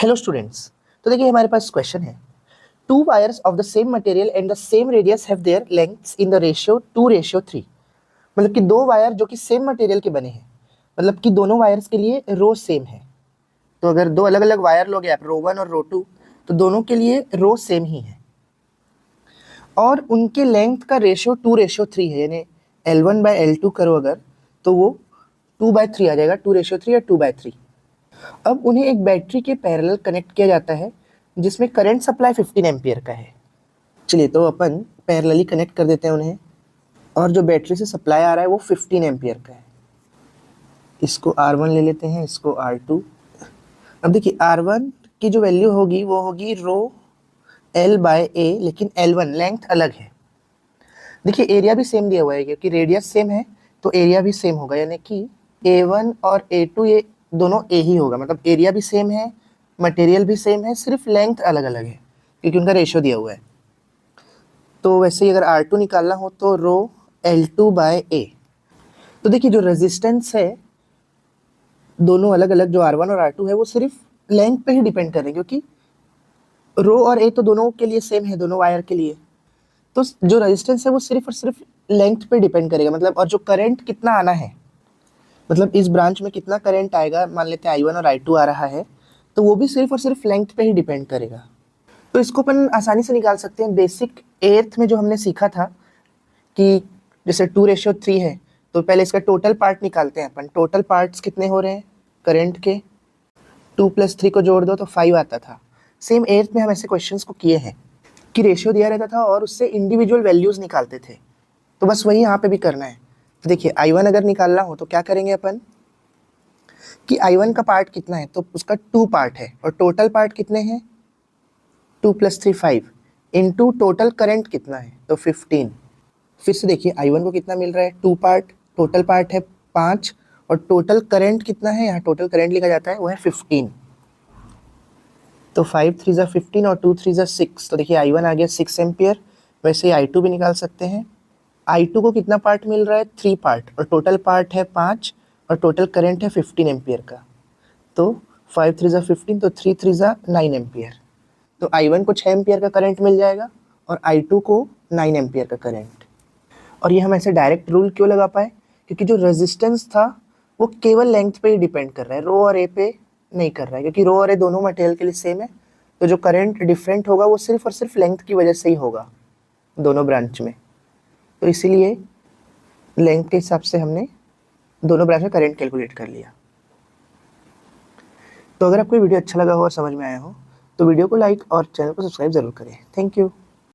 Hello students, तो देखिए हमारे पास क्वेश्चन है। To wires of the same material and the same radius have their lengths in the ratio 2:3। मतलब कि दो वायर जो कि सेम मटेरियल के बने हैं, मतलब कि दोनों वायर्स के लिए रो सेम है। तो अगर दो अलग अलग वायर लोगे आप, रो 1 और रो 2, तो दोनों के लिए रो सेम ही है और उनके लेंथ का रेशियो 2:3 है। यानी L1/L2 करो अगर, तो वो 2/3 आ जाएगा, 2:3 या 2/3। अब उन्हें एक बैटरी के पैरेलल कनेक्ट किया जाता है जिसमें करंट सप्लाई 15 एम्पियर का है। चलिए तो अपन पैरेलली कनेक्ट कर देते हैं उन्हें, और जो बैटरी से सप्लाई आ रहा है वो 15 एम्पियर का है। इसको R1 ले लेते हैं, इसको R2। अब देखिए R1 की जो वैल्यू होगी वो होगी रो L/A, लेकिन L1 लेंथ अलग है। देखिए एरिया भी सेम दिया हुआ है क्योंकि रेडियस सेम है, तो एरिया भी सेम होगा। यानी कि A1 और A2 ये दोनों A ही होगा। मतलब एरिया भी सेम है, मटेरियल भी सेम है, सिर्फ लेंथ अलग अलग है क्योंकि उनका रेशियो दिया हुआ है। तो वैसे ही अगर R2 निकालना हो तो रो L2/A। तो देखिए जो रेजिस्टेंस है दोनों अलग अलग, जो R1 और R2 है, वो सिर्फ लेंथ पे ही डिपेंड कर रहे हैं क्योंकि रो और A तो दोनों के लिए सेम है, दोनों वायर के लिए। तो जो रेजिस्टेंस है वो सिर्फ और सिर्फ लेंथ पे डिपेंड करेगा। मतलब और जो करंट कितना आना है, मतलब इस ब्रांच में कितना करंट आएगा, मान लेते हैं I1 और I2 आ रहा है, तो वो भी सिर्फ और सिर्फ लेंथ पे ही डिपेंड करेगा। तो इसको अपन आसानी से निकाल सकते हैं। बेसिक 8th में जो हमने सीखा था कि जैसे 2:3 है, तो पहले इसका टोटल पार्ट निकालते हैं अपन। टोटल पार्ट्स कितने हो रहे हैं करंट के, 2 + 3 को जोड़ दो तो 5 आता था। सेम 8th में हम ऐसे क्वेश्चंस को किए हैं कि रेशियो दिया रहता था और उससे इंडिविजुअल वैल्यूज़ निकालते थे। तो बस वही यहाँ पे भी करना है। तो देखिए I1 अगर निकालना हो तो क्या करेंगे अपन कि I1 का पार्ट कितना है, तो उसका 2 पार्ट है और टोटल पार्ट कितने हैं, 2 + 3 5 इंटू टोटल करंट कितना है तो 15। फिर से देखिए I1 को कितना मिल रहा है, 2 पार्ट, टोटल पार्ट है 5 और टोटल करंट कितना है, यहाँ टोटल करंट लिखा जाता है वो है 15। तो 5 3 ज़ा 15 और 2 3 ज़ा 6। तो देखिए I1 आ गया 6 एम्पियर। वैसे ही I2 भी निकाल सकते हैं। I2 को कितना पार्ट मिल रहा है, 3 पार्ट, और टोटल पार्ट है 5 और टोटल करंट है 15 एम्पियर का। तो 5 3 ज़ा 15, तो 3 3 ज़ा 9 एम्पियर। तो I1 को 6 एम्पियर का करंट मिल जाएगा और I2 को 9 एम्पियर का करंट। और ये हम ऐसे डायरेक्ट रूल क्यों लगा पाए, क्योंकि जो रेजिस्टेंस था वो केवल लेंथ पे ही डिपेंड कर रहा है, रो और ए पे नहीं कर रहा है। क्योंकि रो और ए दोनों मटेरियल के लिए सेम है, तो जो करंट डिफरेंट होगा वो सिर्फ और सिर्फ लेंथ की वजह से ही होगा दोनों ब्रांच में। तो इसीलिए लेंथ के हिसाब से हमने दोनों ब्रांच में करंट कैलकुलेट कर लिया। तो अगर आपको वीडियो अच्छा लगा हो और समझ में आया हो तो वीडियो को लाइक और चैनल को सब्सक्राइब ज़रूर करें। Thank you.